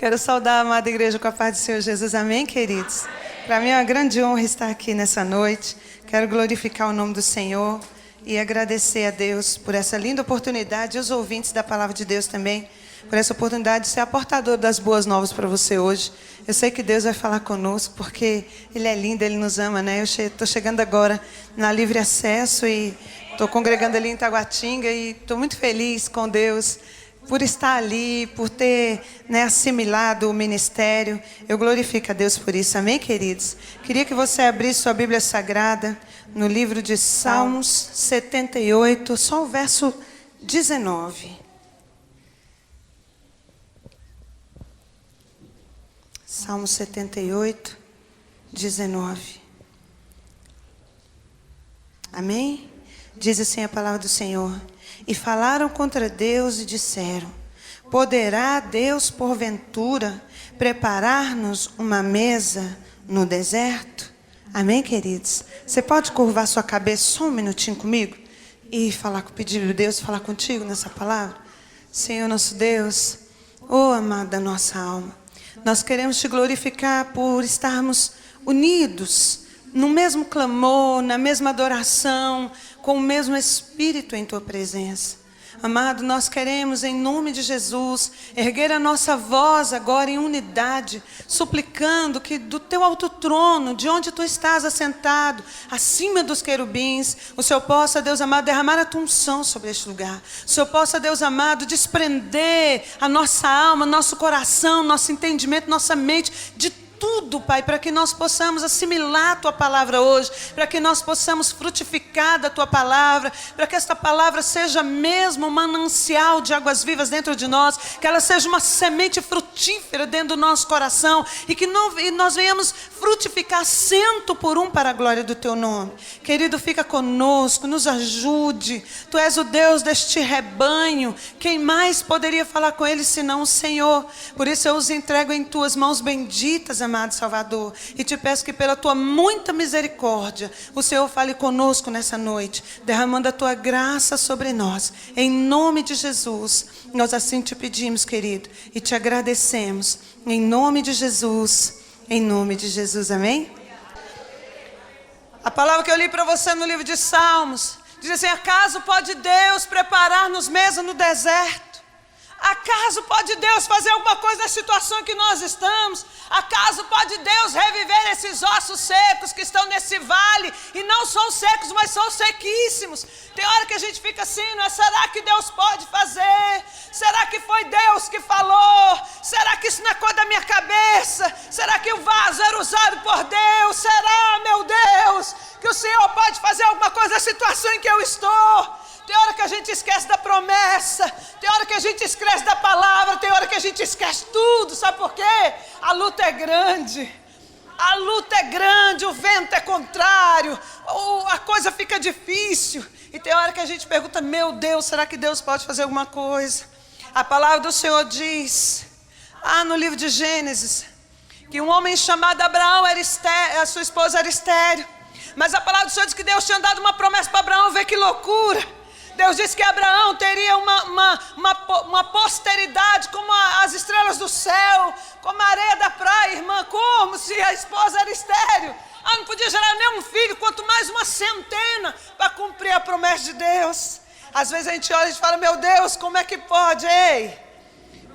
Quero saudar a amada igreja com a paz do Senhor Jesus. Amém, queridos? Para mim é uma grande honra estar aqui nessa noite. Quero glorificar o nome do Senhor e agradecer a Deus por essa linda oportunidade, e os ouvintes da palavra de Deus também, por essa oportunidade de ser a portadora das boas novas para você hoje. Eu sei que Deus vai falar conosco, porque Ele é lindo, Ele nos ama, né? Eu estou chegando agora na Livre Acesso e estou congregando ali em Taguatinga e estou muito feliz com Deus por estar ali, por ter, né, assimilado o ministério. Eu glorifico a Deus por isso. Amém, queridos? Queria que você abrisse sua Bíblia Sagrada no livro de Salmos 78, só o verso 19. Salmo 78, 19. Amém? Diz assim a palavra do Senhor. E falaram contra Deus e disseram: poderá Deus, porventura, preparar-nos uma mesa no deserto? Amém, queridos? Você pode curvar sua cabeça só um minutinho comigo? E pedir a Deus falar contigo nessa palavra? Senhor nosso Deus, oh amada nossa alma, nós queremos te glorificar por estarmos unidos no mesmo clamor, na mesma adoração, com o mesmo Espírito em tua presença. Amado, nós queremos, em nome de Jesus, erguer a nossa voz agora em unidade, suplicando que do teu alto trono, de onde tu estás assentado, acima dos querubins, o Senhor possa, Deus amado, derramar a tua unção sobre este lugar. O Senhor possa, Deus amado, desprender a nossa alma, nosso coração, nosso entendimento, nossa mente, de tudo, Pai, para que nós possamos assimilar a Tua palavra hoje, para que nós possamos frutificar da Tua palavra, para que esta palavra seja mesmo um manancial de águas vivas dentro de nós, que ela seja uma semente frutífera dentro do nosso coração, e que nós venhamos frutificar 100 por 1 para a glória do Teu nome. Querido, fica conosco, nos ajude. Tu és o Deus deste rebanho. Quem mais poderia falar com Ele senão o Senhor? Por isso eu os entrego em Tuas mãos benditas, amado Salvador, e te peço que pela tua muita misericórdia, o Senhor fale conosco nessa noite, derramando a tua graça sobre nós, em nome de Jesus. Nós assim te pedimos, querido, e te agradecemos, em nome de Jesus, amém? A palavra que eu li para você no livro de Salmos, diz assim: acaso pode Deus preparar-nos mesa no deserto? Acaso pode Deus fazer alguma coisa na situação em que nós estamos? Acaso pode Deus reviver esses ossos secos que estão nesse vale? E não são secos, mas são sequíssimos. Tem hora que a gente fica assim, não é? Será que Deus pode fazer? Será que foi Deus que falou? Será que isso não é coisa da minha cabeça? Será que o vaso era usado por Deus? Será, meu Deus, que o Senhor pode fazer alguma coisa na situação em que eu estou? Tem hora que a gente esquece da promessa, tem hora que a gente esquece da palavra, tem hora que a gente esquece tudo. Sabe por quê? A luta é grande, o vento é contrário, a coisa fica difícil. E tem hora que a gente pergunta: meu Deus, será que Deus pode fazer alguma coisa? A palavra do Senhor diz, no livro de Gênesis, que um homem chamado Abraão, a sua esposa era estéril. Mas a palavra do Senhor diz que Deus tinha dado uma promessa para Abraão. Vê que loucura! Deus disse que Abraão teria uma posteridade como as estrelas do céu, como a areia da praia, irmã. Como se a esposa era estéril? Não podia gerar nenhum filho, quanto mais uma centena para cumprir a promessa de Deus. Às vezes a gente olha e fala: meu Deus, como é que pode? Ei,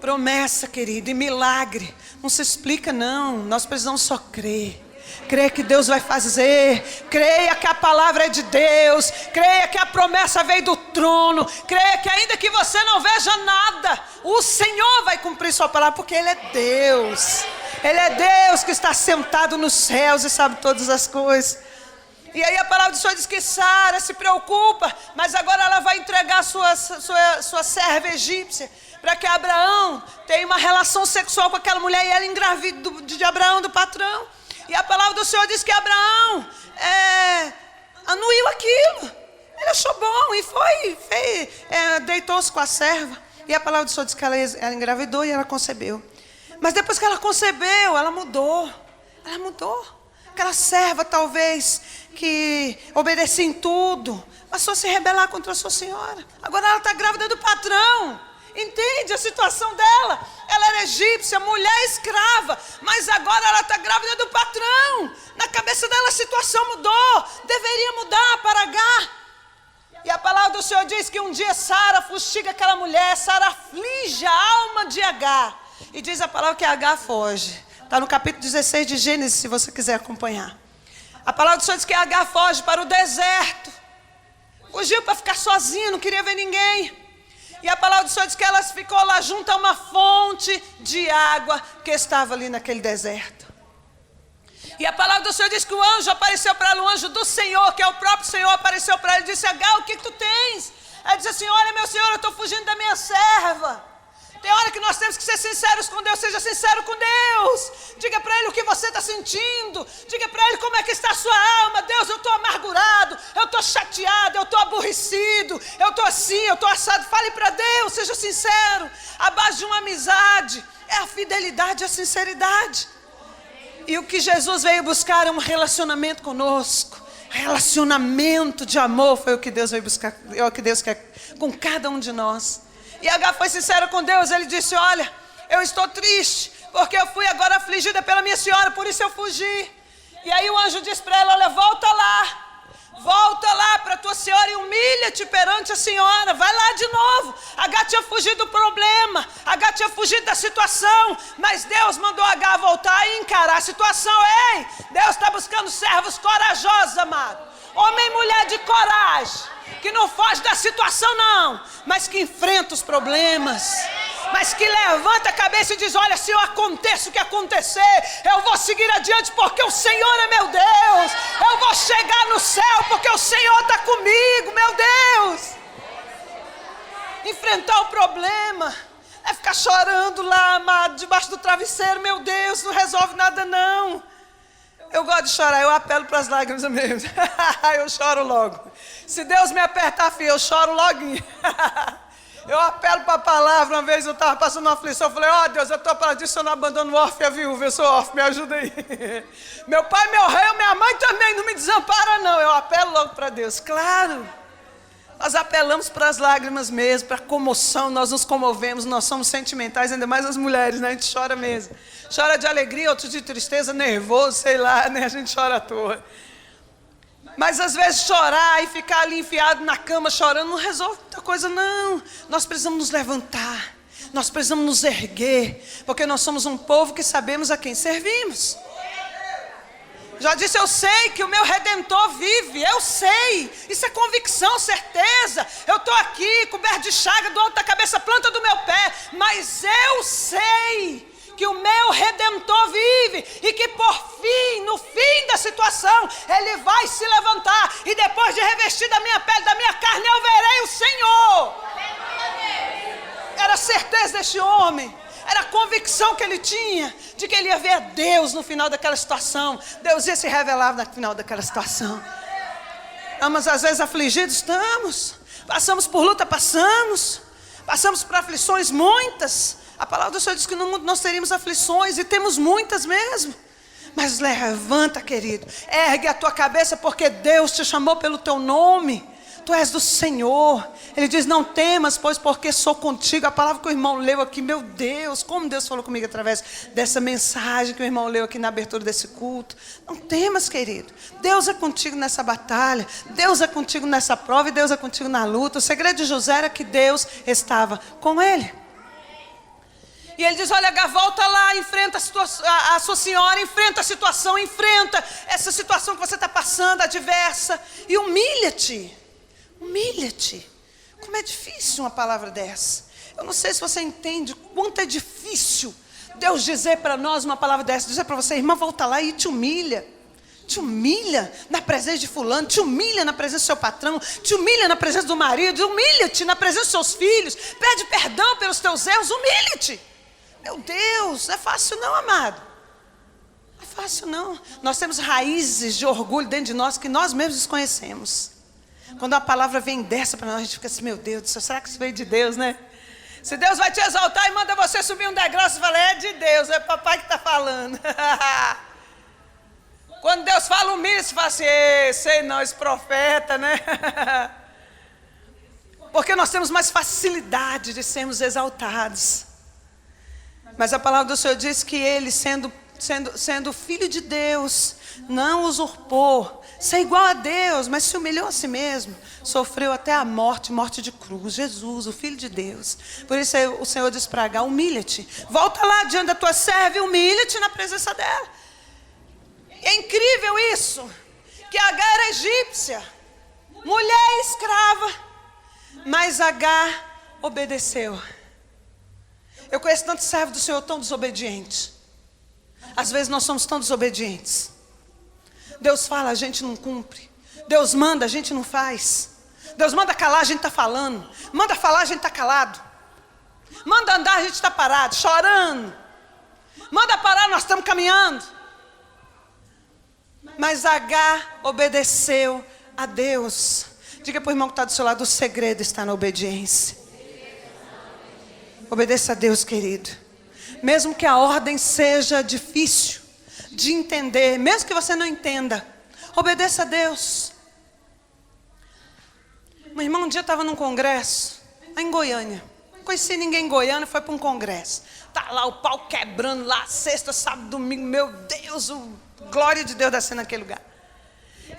promessa, querido, e milagre não se explica, não. Nós precisamos só crer. Creia que Deus vai fazer, creia que a palavra é de Deus, creia que a promessa veio do trono, creia que ainda que você não veja nada, o Senhor vai cumprir sua palavra, porque Ele é Deus. Ele é Deus que está sentado nos céus e sabe todas as coisas. E aí a palavra do Senhor diz que Sara se preocupa, mas agora ela vai entregar sua serva egípcia, para que Abraão tenha uma relação sexual com aquela mulher, e ela engravida de Abraão, do patrão. E a palavra do Senhor diz que Abraão anuiu aquilo. Ele achou bom e deitou-se com a serva. E a palavra do Senhor diz que ela engravidou e ela concebeu. Mas depois que ela concebeu, ela mudou. Aquela serva, talvez, que obedecia em tudo, passou a se rebelar contra a sua senhora. Agora ela está grávida do patrão. Entende? entende a situação dela. Ela era egípcia, mulher escrava, mas agora ela está grávida do patrão. Na cabeça dela a situação mudou, deveria mudar para Agar. E a palavra do Senhor diz que um dia Sara fustiga aquela mulher, Sara aflige a alma de Agar. E diz a palavra que Agar foge. Está no capítulo 16 de Gênesis, se você quiser acompanhar. A palavra do Senhor diz que Agar foge para o deserto. Fugiu para ficar sozinha, não queria ver ninguém. E a palavra do Senhor diz que ela ficou lá junto a uma fonte de água que estava ali naquele deserto. E a palavra do Senhor diz que o anjo apareceu para ela, o anjo do Senhor, que é o próprio Senhor, apareceu para ela e disse: Agar, o que tu tens? Ela disse assim: olha, meu Senhor, eu estou fugindo da minha serva. Tem hora que nós temos que ser sinceros com Deus. Seja sincero com Deus. Diga para Ele o que você está sentindo. Diga para Ele como é que está a sua alma. Deus, eu estou amargurado, eu estou chateado, eu estou aborrecido, eu estou assim, eu estou assado. Fale para Deus, seja sincero. A base de uma amizade é a fidelidade e a sinceridade. E o que Jesus veio buscar é um relacionamento conosco. Relacionamento de amor foi o que Deus veio buscar, é o que Deus quer com cada um de nós. E Agar foi sincero com Deus. Ele disse: olha, eu estou triste, porque eu fui agora afligida pela minha senhora, por isso eu fugi. E aí o anjo disse para ela: olha, volta lá para a tua senhora e humilha-te perante a senhora. Vai lá de novo. Agar tinha fugido do problema, Agar tinha fugido da situação, mas Deus mandou Agar voltar e encarar a situação. Ei, Deus está buscando servos corajosos, amado. Homem e mulher de coragem, que não foge da situação não, mas que enfrenta os problemas, mas que levanta a cabeça e diz: olha, se eu aconteça o que acontecer, eu vou seguir adiante, porque o Senhor é meu Deus. Eu vou chegar no céu, porque o Senhor está comigo, meu Deus. Enfrentar o problema é ficar chorando lá, amado, debaixo do travesseiro. Meu Deus, não resolve nada não. Eu gosto de chorar, eu apelo para as lágrimas mesmo. Eu choro logo. Se Deus me apertar, filho, eu choro loguinho. Eu apelo para a palavra. Uma vez eu estava passando uma aflição, eu falei: ó Deus, eu estou para disso, eu não abandono o órfão e a viúva, eu sou órfão, me ajuda aí. Meu pai morreu, minha mãe também, não me desampara não. Eu apelo logo para Deus, claro. Nós apelamos para as lágrimas mesmo, para a comoção, nós nos comovemos, nós somos sentimentais, ainda mais as mulheres, né? A gente chora mesmo. Chora de alegria, outro de tristeza, nervoso, sei lá, né? A gente chora à toa. Mas às vezes chorar e ficar ali enfiado na cama chorando não resolve muita coisa não. Nós precisamos nos levantar, nós precisamos nos erguer, porque nós somos um povo que sabemos a quem servimos. Já disse: eu sei que o meu Redentor vive, eu sei, isso é convicção, certeza. Eu estou aqui coberto de chaga do alto da cabeça, planta do meu pé, mas eu sei que o meu Redentor vive e que por fim, no fim da situação, Ele vai se levantar e depois de revestir da minha pele, da minha carne, eu verei o Senhor. Era a certeza deste homem, era a convicção que ele tinha de que ele ia ver a Deus no final daquela situação. Deus ia se revelar no final daquela situação. Estamos às vezes afligidos, estamos. Passamos por luta, passamos por aflições muitas. A palavra do Senhor diz que no mundo nós teríamos aflições, e temos muitas mesmo. Mas levanta, querido, ergue a tua cabeça, porque Deus te chamou pelo teu nome. Tu és do Senhor. Ele diz: não temas, pois porque sou contigo. A palavra que o irmão leu aqui, meu Deus, como Deus falou comigo através dessa mensagem que o irmão leu aqui na abertura desse culto. Não temas, querido. Deus é contigo nessa batalha, Deus é contigo nessa prova, e Deus é contigo na luta. O segredo de José era que Deus estava com ele. E ele diz: olha, Agar, volta lá, enfrenta a sua senhora, enfrenta a situação, enfrenta essa situação que você está passando, adversa, e humilha-te. Humilha-te. Como é difícil uma palavra dessa. Eu não sei se você entende quanto é difícil Deus dizer para nós uma palavra dessa. Dizer para você: irmã, volta lá e te humilha. Te humilha na presença de fulano, te humilha na presença do seu patrão, te humilha na presença do marido, humilha-te na presença dos seus filhos, pede perdão pelos teus erros, humilha-te. Meu Deus, não é fácil não, amado. Não é fácil não. Nós temos raízes de orgulho dentro de nós que nós mesmos desconhecemos. Quando a palavra vem dessa para nós, a gente fica assim: meu Deus do céu, será que isso veio de Deus, né? Se Deus vai te exaltar e manda você subir um degrau, você fala: é de Deus, é papai que está falando. Quando Deus fala humilha, você fala assim: sei não, esse profeta, né? Porque nós temos mais facilidade de sermos exaltados. Mas a palavra do Senhor diz que ele, sendo filho de Deus, não usurpou, ser igual a Deus, mas se humilhou a si mesmo, sofreu até a morte de cruz. Jesus, o Filho de Deus. Por isso o Senhor diz para Agar: humilha-te, volta lá diante da tua serva e humilha-te na presença dela. É incrível isso, que Agar era egípcia, mulher escrava, mas Agar obedeceu. Eu conheço tantos servos do Senhor tão desobedientes. Às vezes nós somos tão desobedientes. Deus fala, a gente não cumpre. Deus manda, a gente não faz. Deus manda calar, a gente está falando. Manda falar, a gente está calado. Manda andar, a gente está parado, chorando. Manda parar, nós estamos caminhando. Mas Agar obedeceu a Deus. Diga para o irmão que está do seu lado: o segredo está na obediência. Obedeça a Deus, querido. Mesmo que a ordem seja difícil de entender, mesmo que você não entenda, obedeça a Deus. Meu irmão um dia estava num congresso, lá em Goiânia. Não conheci ninguém em Goiânia, foi para um congresso. Tá lá o pau quebrando, lá sexta, sábado, domingo. Meu Deus, glória de Deus descendo naquele lugar.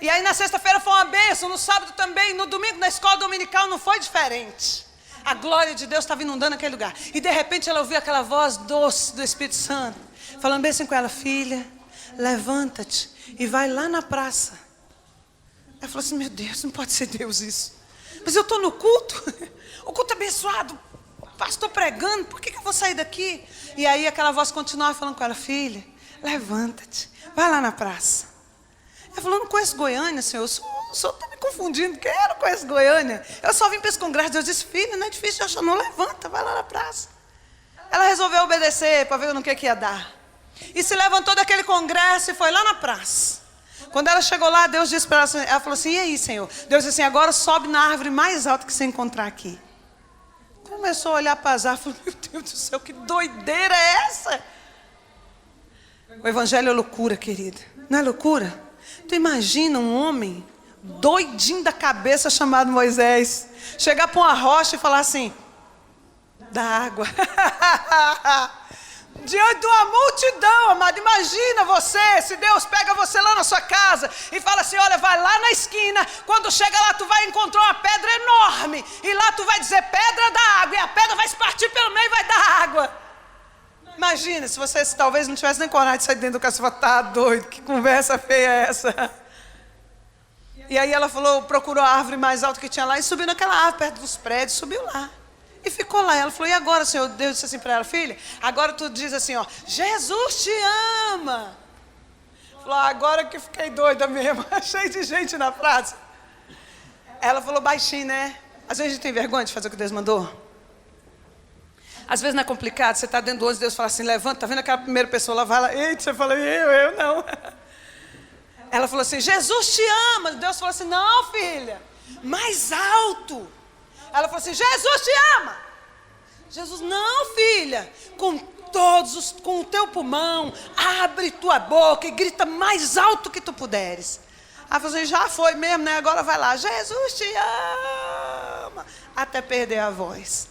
E aí na sexta-feira foi uma bênção, no sábado também, no domingo na escola dominical não foi diferente. A glória de Deus estava inundando aquele lugar. E de repente ela ouviu aquela voz doce do Espírito Santo, falando bem assim com ela: filha, levanta-te e vai lá na praça. Ela falou assim: meu Deus, não pode ser Deus isso. Mas eu estou no culto, o culto abençoado, o pastor pregando, por que eu vou sair daqui? E aí aquela voz continuava falando com ela: filha, levanta-te, vai lá na praça. Ela falou: não conheço Goiânia, senhor. O senhor está me confundindo, que eu não conheço Goiânia. Eu só vim para esse congresso. Deus disse: filha, não é difícil de achar, não, levanta, vai lá na praça. Ela resolveu obedecer para ver no que ia dar. E se levantou daquele congresso e foi lá na praça. Quando ela chegou lá, Deus disse para ela, ela falou assim: e aí, Senhor? Deus disse assim: agora sobe na árvore mais alta que você encontrar aqui. Começou a olhar para as árvores, falou: meu Deus do céu, que doideira é essa? O evangelho é loucura, querida. Não é loucura? Tu imagina um homem doidinho da cabeça chamado Moisés chegar para uma rocha e falar assim: dá água. Diante de uma multidão, amado. Imagina você, se Deus pega você lá na sua casa e fala assim: olha, vai lá na esquina, quando chega lá tu vai encontrar uma pedra enorme, e lá tu vai dizer: pedra da água, e a pedra vai se partir pelo meio e vai dar água. Imagina se você talvez não tivesse nem coragem de sair dentro do carro. Você fala: tá doido, que conversa feia é essa? E aí ela falou, procurou a árvore mais alta que tinha lá e subiu naquela árvore perto dos prédios, subiu lá. E ficou lá. Ela falou: e agora, Senhor? Deus disse assim para ela: filha, agora tu diz assim, ó: Jesus te ama. Falou: agora que fiquei doida mesmo, cheio de gente na praça. Ela falou baixinho, né? Às vezes a gente tem vergonha de fazer o que Deus mandou. Às vezes não é complicado, você está dentro do ônibus, Deus fala assim: levanta, tá vendo aquela primeira pessoa lá, vai lá. Eita, você fala: eu não. Ela falou assim: Jesus te ama. Deus falou assim: não, filha, mais alto. Ela falou assim: Jesus te ama. Jesus: não, filha, com o teu pulmão, abre tua boca e grita mais alto que tu puderes. Ela falou assim: já foi mesmo, né? Agora vai lá: Jesus te ama, até perder a voz.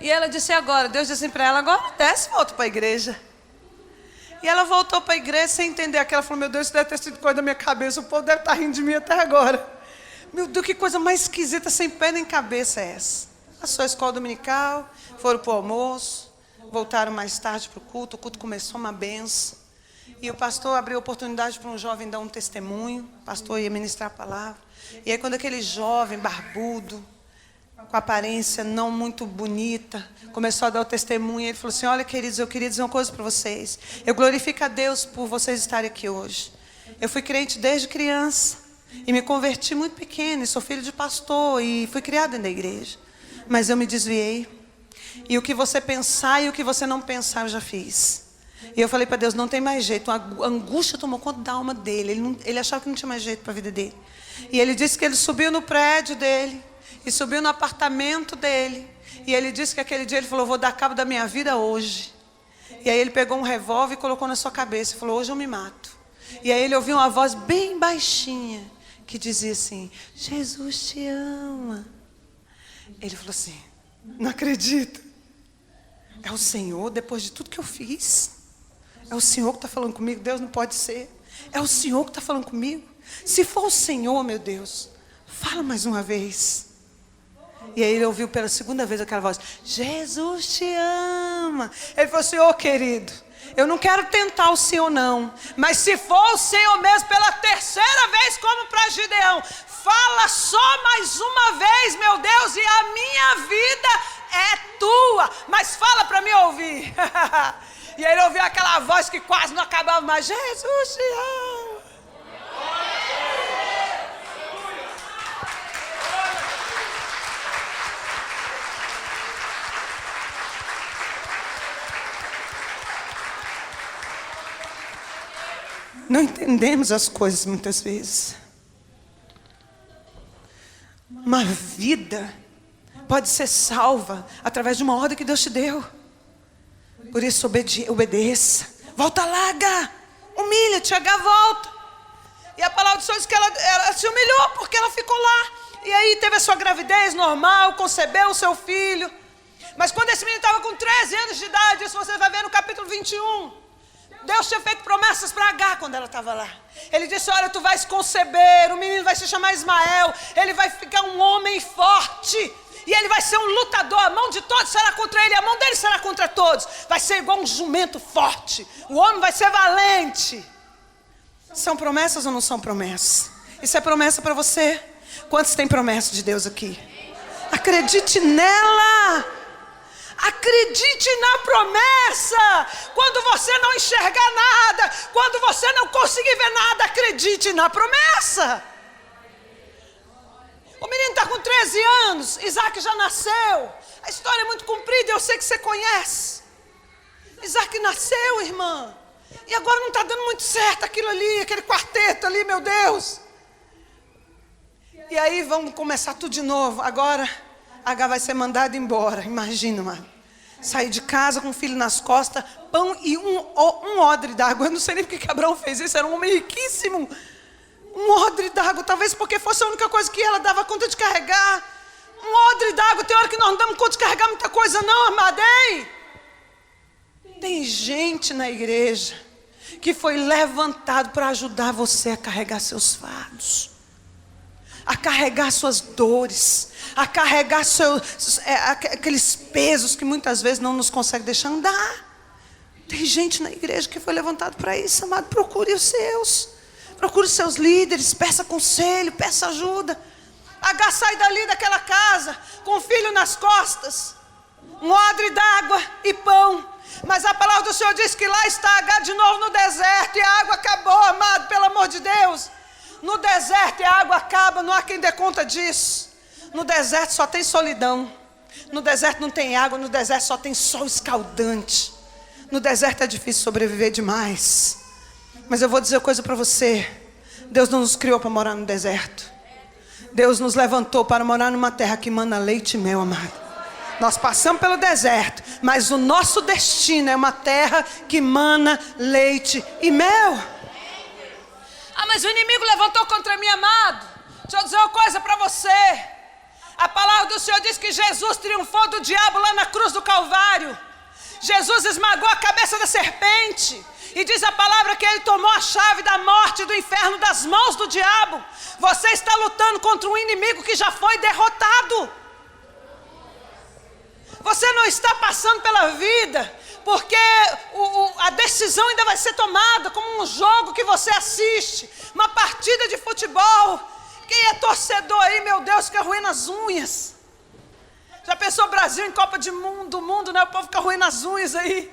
E ela disse: agora, Deus disse assim para ela: agora desce e volta para a igreja. E ela voltou para a igreja sem entender aquilo. Ela falou: meu Deus, isso deve ter sido coisa da minha cabeça, o povo deve estar rindo de mim até agora. Meu Deus, que coisa mais esquisita, sem pé nem cabeça é essa? A sua escola dominical, foram para o almoço, voltaram mais tarde para o culto começou uma benção. E o pastor abriu oportunidade para um jovem dar um testemunho. O pastor ia ministrar a palavra. E aí quando aquele jovem barbudo, com aparência não muito bonita, começou a dar o testemunho, ele falou assim: olha, queridos, eu queria dizer uma coisa para vocês. Eu glorifico a Deus por vocês estarem aqui hoje. Eu fui crente desde criança. E me converti muito pequeno, e sou filho de pastor, e fui criado dentro da igreja. Mas eu me desviei. E o que você pensar e o que você não pensar, eu já fiz. E eu falei para Deus: não tem mais jeito. A angústia tomou conta da alma dele. Ele achava que não tinha mais jeito para a vida dele. E ele disse que ele subiu no prédio dele, e subiu no apartamento dele. E ele disse que aquele dia ele falou: vou dar cabo da minha vida hoje. E aí ele pegou um revólver e colocou na sua cabeça e falou: hoje eu me mato. E aí ele ouviu uma voz bem baixinha que dizia assim: Jesus te ama. Ele falou assim: não acredito. É o Senhor, depois de tudo que eu fiz. É o Senhor que está falando comigo. Deus, não pode ser. É o Senhor que está falando comigo. Se for o Senhor, meu Deus, fala mais uma vez. E aí ele ouviu pela segunda vez aquela voz: Jesus te ama. Ele falou assim: ô querido, eu não quero tentar o Senhor não, mas se for o Senhor mesmo, pela terceira vez, como para Gideão, fala só mais uma vez, meu Deus, e a minha vida é tua, mas fala para me ouvir. E aí ele ouviu aquela voz que quase não acabava mais: Jesus te ama. Não entendemos as coisas muitas vezes. Uma vida pode ser salva através de uma ordem que Deus te deu. Por isso obedeça. Volta lá, H. Humilha-te, H, volta. E a palavra do Senhor diz que ela se humilhou porque ela ficou lá. E aí teve a sua gravidez normal, concebeu o seu filho. Mas quando esse menino estava com 13 anos de idade, isso você vai ver no capítulo 21. Deus tinha feito promessas para H quando ela estava lá. Ele disse: olha, tu vais conceber, o menino vai se chamar Ismael, ele vai ficar um homem forte, e ele vai ser um lutador, a mão de todos será contra ele, a mão dele será contra todos, vai ser igual um jumento forte, o homem vai ser valente. São promessas ou não são promessas? Isso é promessa para você? Quantos têm promessa de Deus aqui? Acredite nela. Acredite na promessa. Quando você não enxergar nada, quando você não conseguir ver nada, acredite na promessa. O menino está com 13 anos, Isaac já nasceu. A história é muito comprida, eu sei que você conhece. Isaac nasceu, irmã, e agora não está dando muito certo aquilo ali, aquele quarteto ali, meu Deus. E aí vamos começar tudo de novo. Agora H vai ser mandado embora. Imagina, mano, sair de casa com um filho nas costas, pão e um odre d'água. Eu não sei nem porque que Abraão fez isso. Era um homem riquíssimo. Um odre d'água, talvez porque fosse a única coisa que ela dava conta de carregar. Um odre d'água. Tem hora que nós não damos conta de carregar muita coisa não, amada. Ei, tem gente na igreja que foi levantado para ajudar você a carregar seus fardos, a carregar suas dores, a carregar aqueles pesos que muitas vezes não nos consegue deixar andar. Tem gente na igreja que foi levantado para isso, amado. Procure os seus líderes, peça conselho, peça ajuda. H sai dali daquela casa com o filho nas costas, um odre d'água e pão. Mas a palavra do Senhor diz que lá está H de novo no deserto, e a água acabou, amado, pelo amor de Deus. No deserto a água acaba, não há quem dê conta disso. No deserto só tem solidão. No deserto não tem água, no deserto só tem sol escaldante. No deserto é difícil sobreviver demais. Mas eu vou dizer uma coisa para você: Deus não nos criou para morar no deserto. Deus nos levantou para morar numa terra que mana leite e mel, amado. Nós passamos pelo deserto, mas o nosso destino é uma terra que mana leite e mel. Ah, mas o inimigo levantou contra mim, amado. Deixa eu dizer uma coisa para você. A palavra do Senhor diz que Jesus triunfou do diabo lá na cruz do Calvário. Jesus esmagou a cabeça da serpente. E diz a palavra que ele tomou a chave da morte e do inferno das mãos do diabo. Você está lutando contra um inimigo que já foi derrotado. Você não está passando pela vida porque a decisão ainda vai ser tomada, como um jogo que você assiste, uma partida de futebol. Quem é torcedor aí, meu Deus, fica ruim nas unhas. Já pensou o Brasil em Copa do Mundo, né? O povo fica ruim nas unhas aí,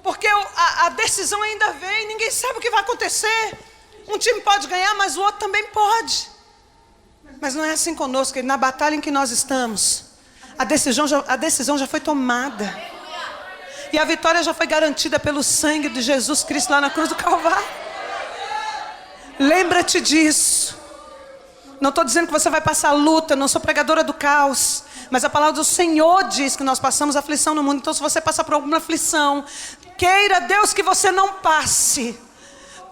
porque a decisão ainda vem, ninguém sabe o que vai acontecer. Um time pode ganhar, mas o outro também pode. Mas não é assim conosco, que na batalha em que nós estamos, a decisão já foi tomada. E a vitória já foi garantida pelo sangue de Jesus Cristo lá na cruz do Calvário. Lembra-te disso. Não estou dizendo que você vai passar luta, não sou pregadora do caos. Mas a palavra do Senhor diz que nós passamos aflição no mundo. Então se você passar por alguma aflição, queira Deus que você não passe.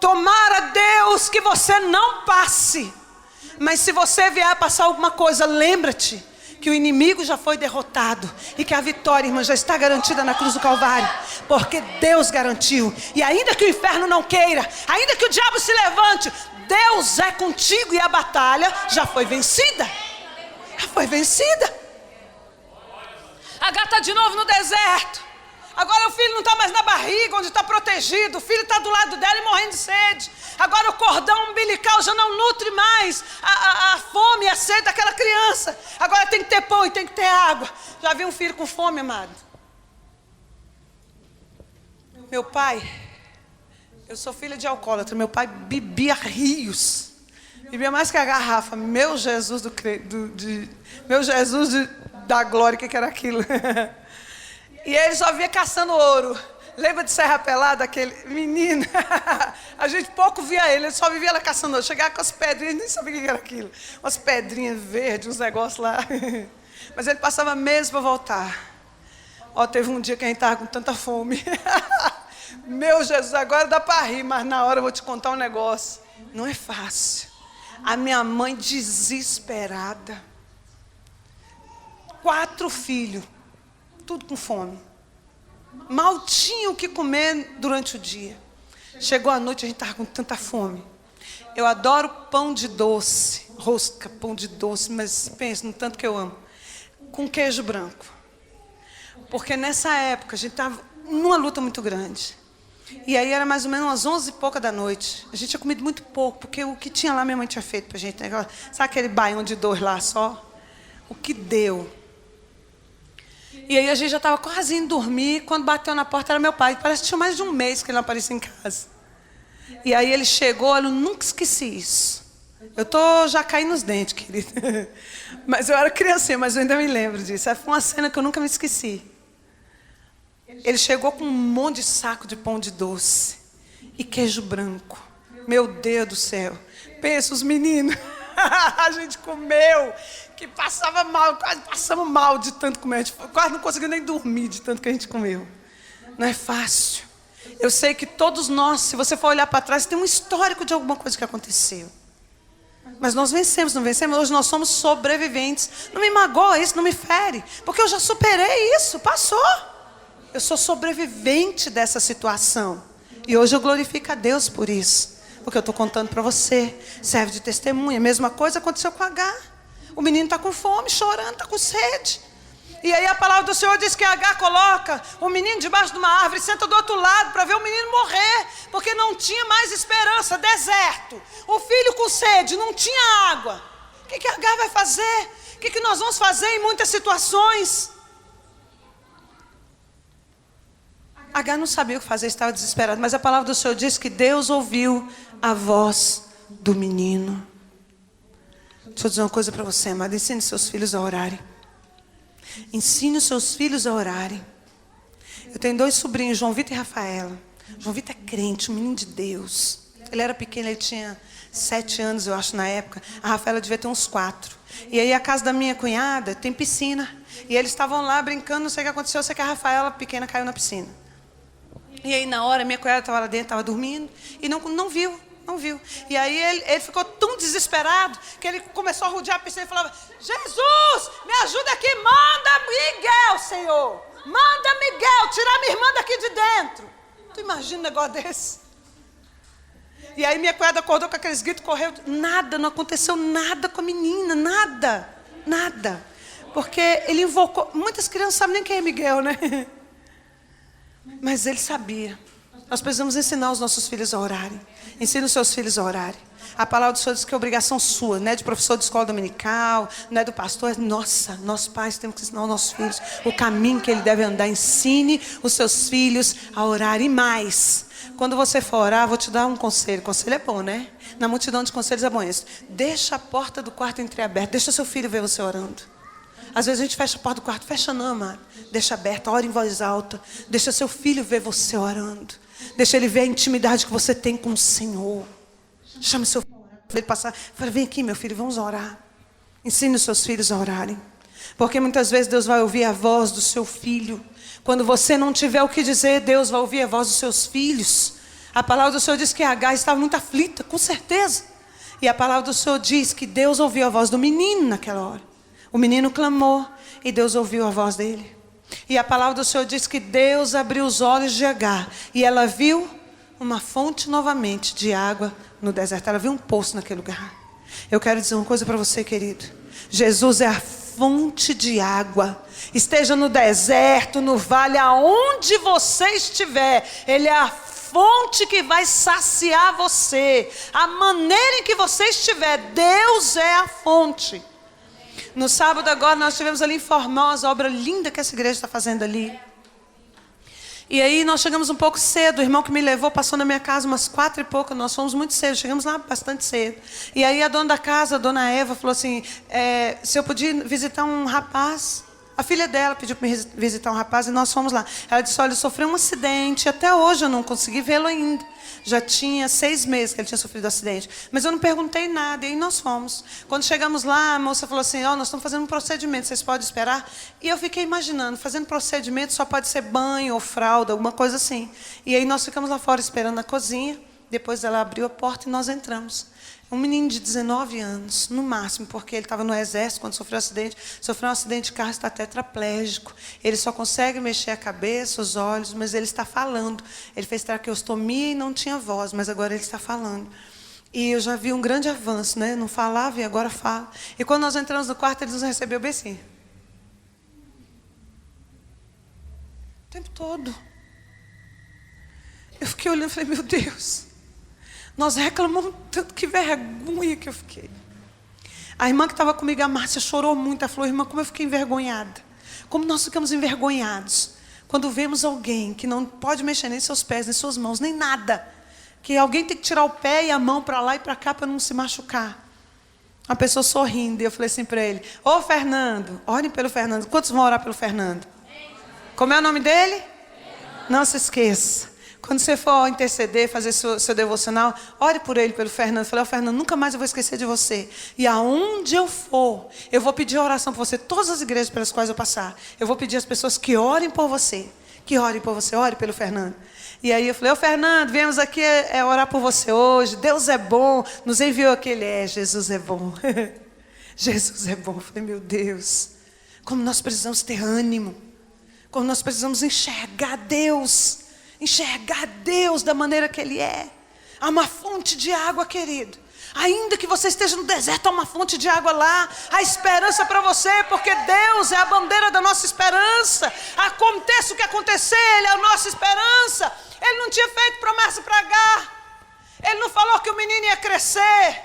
Tomara Deus que você não passe. Mas se você vier a passar alguma coisa, lembra-te que o inimigo já foi derrotado e que a vitória, irmã, já está garantida na cruz do Calvário, porque Deus garantiu. E ainda que o inferno não queira, ainda que o diabo se levante, Deus é contigo e a batalha já foi vencida. Já foi vencida. Agar está de novo no deserto. Agora o filho não está mais na barriga, onde está protegido. O filho está do lado dela e morrendo de sede. Agora o cordão umbilical já não nutre mais a fome e a sede daquela criança. Agora tem que ter pão e tem que ter água. Já vi um filho com fome, amado? Meu pai, eu sou filha de alcoólatra. Meu pai bebia rios. Bebia mais que a garrafa. Meu Jesus da glória, o que era aquilo? E ele só via caçando ouro. Lembra de Serra Pelada, aquele menino? A gente pouco via ele só vivia lá caçando ouro. Chegava com as pedrinhas, nem sabia o que era aquilo. Umas pedrinhas verdes, uns negócios lá. Mas ele passava meses para voltar. Teve um dia que a gente estava com tanta fome. Meu Jesus, agora dá para rir, mas na hora eu vou te contar um negócio. Não é fácil. A minha mãe desesperada. 4 filhos. Tudo com fome. Mal tinha o que comer durante o dia. Chegou a noite, a gente estava com tanta fome. Eu adoro pão de doce, rosca, pão de doce, mas pensa no tanto que eu amo. Com queijo branco. Porque nessa época a gente estava numa luta muito grande. E aí era mais ou menos umas 11 e pouca da noite. A gente tinha comido muito pouco, porque o que tinha lá minha mãe tinha feito pra gente. Né? Sabe aquele baião de 2 lá só? O que deu? E aí a gente já estava quase indo dormir, quando bateu na porta era meu pai. Parece que tinha mais de um mês que ele não aparecia em casa. E aí ele chegou, eu nunca esqueci isso. Eu estou já caindo nos dentes, querido. Mas eu era criancinha, mas eu ainda me lembro disso. Foi uma cena que eu nunca me esqueci. Ele chegou com um monte de saco de pão de doce e queijo branco. Meu Deus do céu. Pensa, os meninos. A gente comeu, que passava mal, quase passamos mal de tanto comer. A gente quase não conseguiu nem dormir de tanto que a gente comeu. Não é fácil. Eu sei que todos nós, se você for olhar para trás, tem um histórico de alguma coisa que aconteceu. Mas nós vencemos, não vencemos? Hoje nós somos sobreviventes. Não me magoa isso, não me fere. Porque eu já superei isso, passou. Eu sou sobrevivente dessa situação. E hoje eu glorifico a Deus por isso. Porque eu estou contando para você, serve de testemunha. A mesma coisa aconteceu com Agar. O menino está com fome, chorando, está com sede. E aí a palavra do Senhor diz que Agar coloca o menino debaixo de uma árvore, senta do outro lado para ver o menino morrer. Porque não tinha mais esperança, deserto. O filho com sede, não tinha água. O que Agar vai fazer? O que nós vamos fazer em muitas situações? Agar não sabia o que fazer, estava desesperado. Mas a palavra do Senhor diz que Deus ouviu a voz do menino. Deixa eu dizer uma coisa para você, amado. Ensine seus filhos a orarem. Ensine os seus filhos a orarem. Eu tenho 2 sobrinhos, João Vitor e Rafaela. João Vitor é crente, um menino de Deus. Ele era pequeno, ele tinha 7 anos, eu acho, na época. A Rafaela devia ter uns 4. E aí a casa da minha cunhada tem piscina. E eles estavam lá brincando, não sei o que aconteceu. Eu sei que a Rafaela, pequena, caiu na piscina. E aí na hora, minha cunhada estava lá dentro, estava dormindo. E não viu. E aí ele ficou tão desesperado que ele começou a rodear a piscina e falava: Jesus, me ajuda aqui, manda Miguel, Senhor. Manda Miguel, tirar minha irmã daqui de dentro. Tu imagina um negócio desse? E aí minha cunhada acordou com aqueles gritos, correu. Nada, não aconteceu nada com a menina, nada. Porque ele invocou. Muitas crianças sabem nem quem é Miguel, né? Mas ele sabia. Nós precisamos ensinar os nossos filhos a orarem. Ensine os seus filhos a orarem. A palavra do Senhor diz que é obrigação sua, não é de professor de escola dominical, não é do pastor, é nossa. Nós pais temos que ensinar os nossos filhos o caminho que ele deve andar. Ensine os seus filhos a orarem. E mais, quando você for orar, vou te dar um conselho. Conselho é bom, né? Na multidão de conselhos é bom isso. Deixa a porta do quarto entreaberta. Deixa seu filho ver você orando. Às vezes a gente fecha a porta do quarto. Fecha não, amado. Deixa aberta, ora em voz alta. Deixa seu filho ver você orando. Deixa ele ver a intimidade que você tem com o Senhor. Chame seu filho para ele passar. Fala: vem aqui, meu filho, vamos orar. Ensine os seus filhos a orarem. Porque muitas vezes Deus vai ouvir a voz do seu filho. Quando você não tiver o que dizer, Deus vai ouvir a voz dos seus filhos. A palavra do Senhor diz que Agar estava muito aflita, com certeza. E a palavra do Senhor diz que Deus ouviu a voz do menino naquela hora. O menino clamou e Deus ouviu a voz dele. E a palavra do Senhor diz que Deus abriu os olhos de Agar e ela viu uma fonte novamente de água no deserto. Ela viu um poço naquele lugar. Eu quero dizer uma coisa para você, querido. Jesus é a fonte de água. Esteja no deserto, no vale, aonde você estiver, Ele é a fonte que vai saciar você. A maneira em que você estiver, Deus é a fonte. No sábado agora nós estivemos ali em Formosa, a obra linda que essa igreja está fazendo ali. E aí nós chegamos um pouco cedo, o irmão que me levou passou na minha casa umas 4 e pouco, nós fomos muito cedo, chegamos lá bastante cedo. E aí a dona da casa, a dona Eva, falou assim, se eu podia visitar um rapaz. A filha dela pediu para me visitar um rapaz e nós fomos lá. Ela disse, olha, ele sofreu um acidente, até hoje eu não consegui vê-lo ainda. Já tinha 6 meses que ele tinha sofrido um acidente. Mas eu não perguntei nada, e aí nós fomos. Quando chegamos lá, a moça falou assim, nós estamos fazendo um procedimento, vocês podem esperar? E eu fiquei imaginando, fazendo procedimento só pode ser banho ou fralda, alguma coisa assim. E aí nós ficamos lá fora esperando na cozinha, depois ela abriu a porta e nós entramos. Um menino de 19 anos, no máximo, porque ele estava no exército quando sofreu um acidente de carro, está tetraplégico. Ele só consegue mexer a cabeça, os olhos, mas ele está falando. Ele fez traqueostomia e não tinha voz, mas agora ele está falando. E eu já vi um grande avanço, né? Não falava e agora fala. E quando nós entramos no quarto, ele nos recebeu bem assim. O tempo todo. Eu fiquei olhando e falei, meu Deus. Nós reclamamos tanto, que vergonha que eu fiquei. A irmã que estava comigo, a Márcia, chorou muito. Ela falou, irmã, como eu fiquei envergonhada. Como nós ficamos envergonhados quando vemos alguém que não pode mexer nem seus pés, nem suas mãos, nem nada. Que alguém tem que tirar o pé e a mão para lá e para cá para não se machucar. Uma pessoa sorrindo. E eu falei assim para ele, ô Fernando, orem pelo Fernando. Quantos vão orar pelo Fernando? Como é o nome dele? Não se esqueça. Quando você for interceder, fazer seu devocional, ore por ele, pelo Fernando. Eu falei, Fernando, nunca mais eu vou esquecer de você. E aonde eu for, eu vou pedir oração por você. Todas as igrejas pelas quais eu passar, eu vou pedir às pessoas que orem por você. Que orem por você, ore pelo Fernando. E aí eu falei, Fernando, viemos aqui orar por você hoje. Deus é bom. Nos enviou aquele, Jesus é bom. Jesus é bom. Eu falei, meu Deus, como nós precisamos ter ânimo. Como nós precisamos enxergar Deus. Enxergar Deus da maneira que Ele é. Há uma fonte de água, querido. Ainda que você esteja no deserto, há uma fonte de água lá. Há esperança para você, porque Deus é a bandeira da nossa esperança. Aconteça o que acontecer, Ele é a nossa esperança. Ele não tinha feito promessa para Agar. Ele não falou que o menino ia crescer,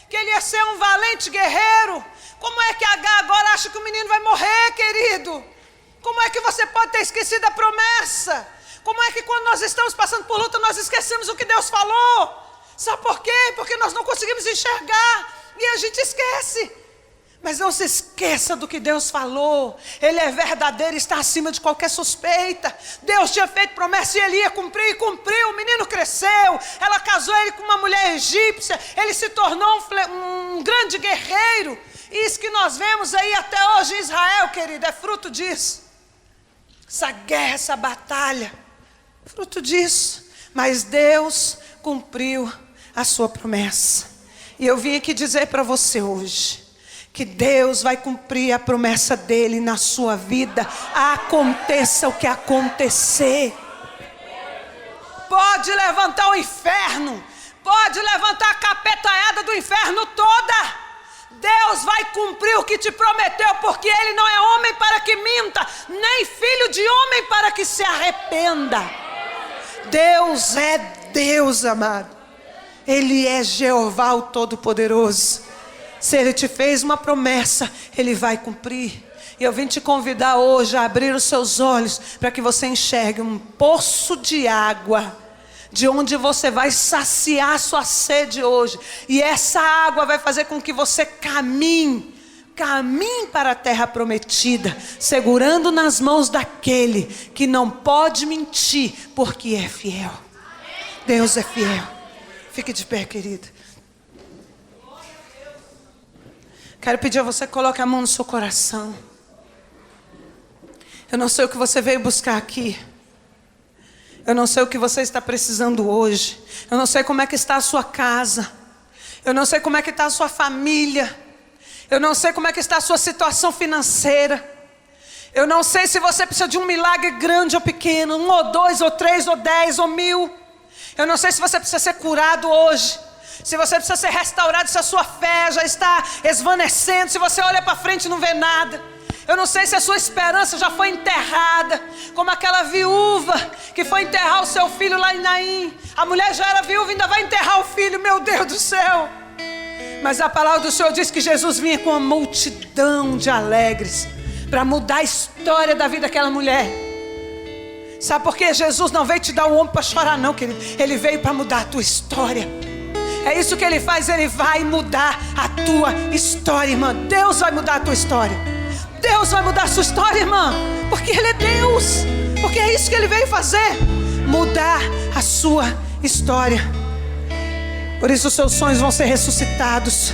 que ele ia ser um valente guerreiro. Como é que Agar agora acha que o menino vai morrer, querido? Como é que você pode ter esquecido a promessa? Como é que quando nós estamos passando por luta, nós esquecemos o que Deus falou? Sabe por quê? Porque nós não conseguimos enxergar e a gente esquece. Mas não se esqueça do que Deus falou. Ele é verdadeiro, está acima de qualquer suspeita. Deus tinha feito promessa e Ele ia cumprir, e cumpriu. O menino cresceu, ela casou ele com uma mulher egípcia. Ele se tornou um grande guerreiro. Isso que nós vemos aí até hoje em Israel, querido, é fruto disso. Essa guerra, essa batalha. Fruto disso, mas Deus cumpriu a sua promessa. E eu vim aqui dizer para você hoje, que Deus vai cumprir a promessa dEle na sua vida, aconteça o que acontecer. Pode levantar o inferno, pode levantar a capetaiada do inferno toda. Deus vai cumprir o que te prometeu, porque Ele não é homem para que minta, nem filho de homem para que se arrependa. Deus é Deus, amado. Ele é Jeová, o Todo-Poderoso. Se Ele te fez uma promessa, Ele vai cumprir. E eu vim te convidar hoje a abrir os seus olhos para que você enxergue um poço de água, de onde você vai saciar sua sede hoje. E essa água vai fazer com que você caminhe para a terra prometida, segurando nas mãos daquele que não pode mentir, porque é fiel. Deus é fiel. Fique de pé, querido. Quero pedir a você que coloque a mão no seu coração. Eu não sei o que você veio buscar aqui. Eu não sei o que você está precisando hoje. Eu não sei como é que está a sua casa. Eu não sei como é que está a sua família. Eu não sei como é que está a sua situação financeira. Eu não sei se você precisa de um milagre grande ou pequeno, 1 ou 2 ou 3 ou 10 ou 1000. Eu não sei se você precisa ser curado hoje, se você precisa ser restaurado, se a sua fé já está esvanecendo, se você olha para frente e não vê nada. Eu não sei se a sua esperança já foi enterrada, como aquela viúva que foi enterrar o seu filho lá em Naim. A mulher já era viúva e ainda vai enterrar o filho, meu Deus do céu. Mas a palavra do Senhor diz que Jesus vinha com uma multidão de alegres para mudar a história da vida daquela mulher. Sabe por quê? Jesus não veio te dar um ombro para chorar não, querido. Ele veio para mudar a tua história. É isso que Ele faz, Ele vai mudar a tua história, irmã. Deus vai mudar a tua história. Deus vai mudar a sua história, irmã. Porque Ele é Deus. Porque é isso que Ele veio fazer. Mudar a sua história. Por isso os seus sonhos vão ser ressuscitados.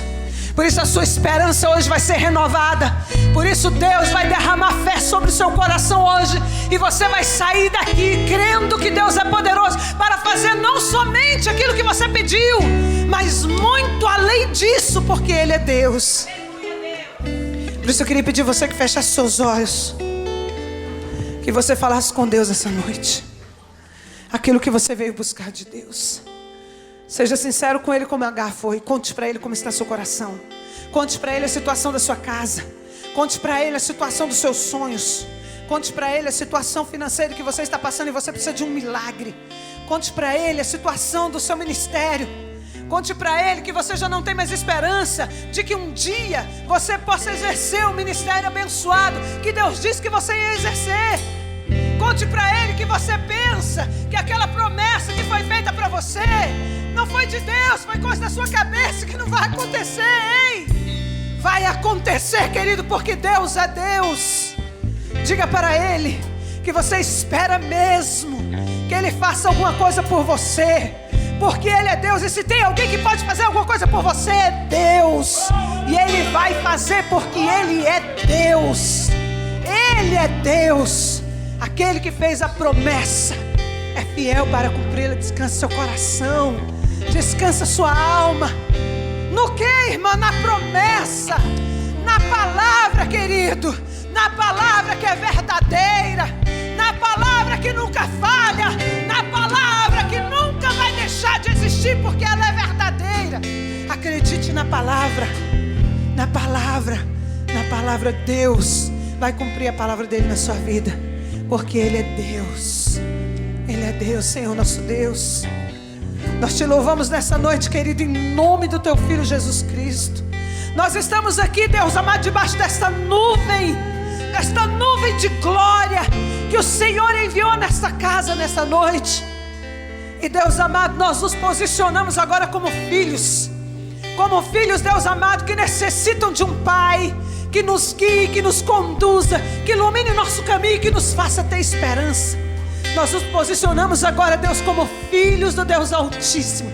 Por isso a sua esperança hoje vai ser renovada. Por isso Deus vai derramar fé sobre o seu coração hoje. E você vai sair daqui crendo que Deus é poderoso para fazer não somente aquilo que você pediu, mas muito além disso, porque Ele é Deus. Por isso eu queria pedir a você que fechasse seus olhos, que você falasse com Deus essa noite aquilo que você veio buscar de Deus. Seja sincero com Ele como Agar foi. Conte para Ele como está seu coração. Conte para Ele a situação da sua casa. Conte para Ele a situação dos seus sonhos. Conte para Ele a situação financeira que você está passando e você precisa de um milagre. Conte para Ele a situação do seu ministério. Conte para Ele que você já não tem mais esperança de que um dia você possa exercer o ministério abençoado que Deus disse que você ia exercer. Conte para Ele que você pensa que aquela promessa que foi feita para você não foi de Deus, foi coisa da sua cabeça, que não vai acontecer, hein? Vai acontecer, querido, porque Deus é Deus. Diga para Ele que você espera mesmo que Ele faça alguma coisa por você, porque Ele é Deus. E se tem alguém que pode fazer alguma coisa por você, é Deus. E Ele vai fazer porque Ele é Deus. Ele é Deus. Aquele que fez a promessa é fiel para cumpri-la. Descansa seu coração, descansa sua alma. No que, irmã? Na promessa, na palavra, querido, na palavra que é verdadeira, na palavra que nunca falha, na palavra que nunca vai deixar de existir porque ela é verdadeira. Acredite na palavra, na palavra, na palavra. Deus vai cumprir a palavra dele na sua vida, porque Ele é Deus. Ele é Deus, Senhor nosso Deus. Nós te louvamos nessa noite, querido, em nome do Teu Filho Jesus Cristo. Nós estamos aqui, Deus amado, debaixo desta nuvem de glória que o Senhor enviou nesta casa, nessa noite. E Deus amado, nós nos posicionamos agora como filhos, Deus amado, que necessitam de um Pai que nos guie, que nos conduza, que ilumine nosso caminho, que nos faça ter esperança. Nós nos posicionamos agora, Deus, como filhos do Deus Altíssimo,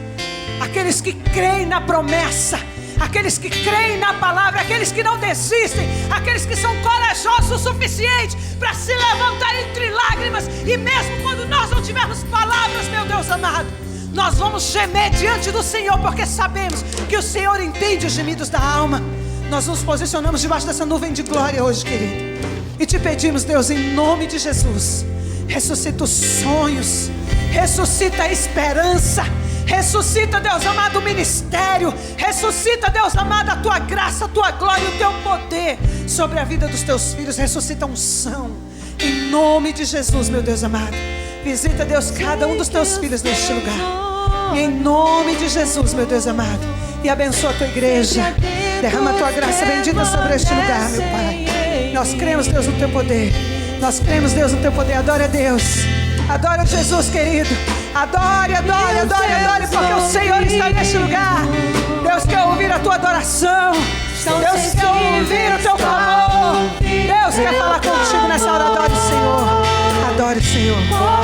aqueles que creem na promessa, aqueles que creem na palavra, aqueles que não desistem, aqueles que são corajosos o suficiente para se levantar entre lágrimas, e mesmo quando nós não tivermos palavras, meu Deus amado, nós vamos gemer diante do Senhor, porque sabemos que o Senhor entende os gemidos da alma. Nós nos posicionamos debaixo dessa nuvem de glória hoje, querido, e te pedimos, Deus, em nome de Jesus, ressuscita os sonhos, ressuscita a esperança, ressuscita, Deus amado, o ministério, ressuscita, Deus amado, a Tua graça, a Tua glória e o Teu poder sobre a vida dos Teus filhos. Ressuscita a unção, em nome de Jesus, meu Deus amado. Visita, Deus, cada um dos Teus filhos neste lugar, e em nome de Jesus, meu Deus amado, e abençoa a Tua igreja. Derrama a Tua graça bendita sobre este lugar, meu Pai. Nós cremos, Deus, no Teu poder. Nós cremos, Deus, no Teu poder. Adore a Deus. Adore a Jesus, querido. Adore, adore, adore, adore, porque o Senhor está neste lugar. Deus quer ouvir a Tua adoração. Deus quer ouvir o Teu clamor. Deus quer falar contigo nessa hora. Adore o Senhor. Adore o Senhor.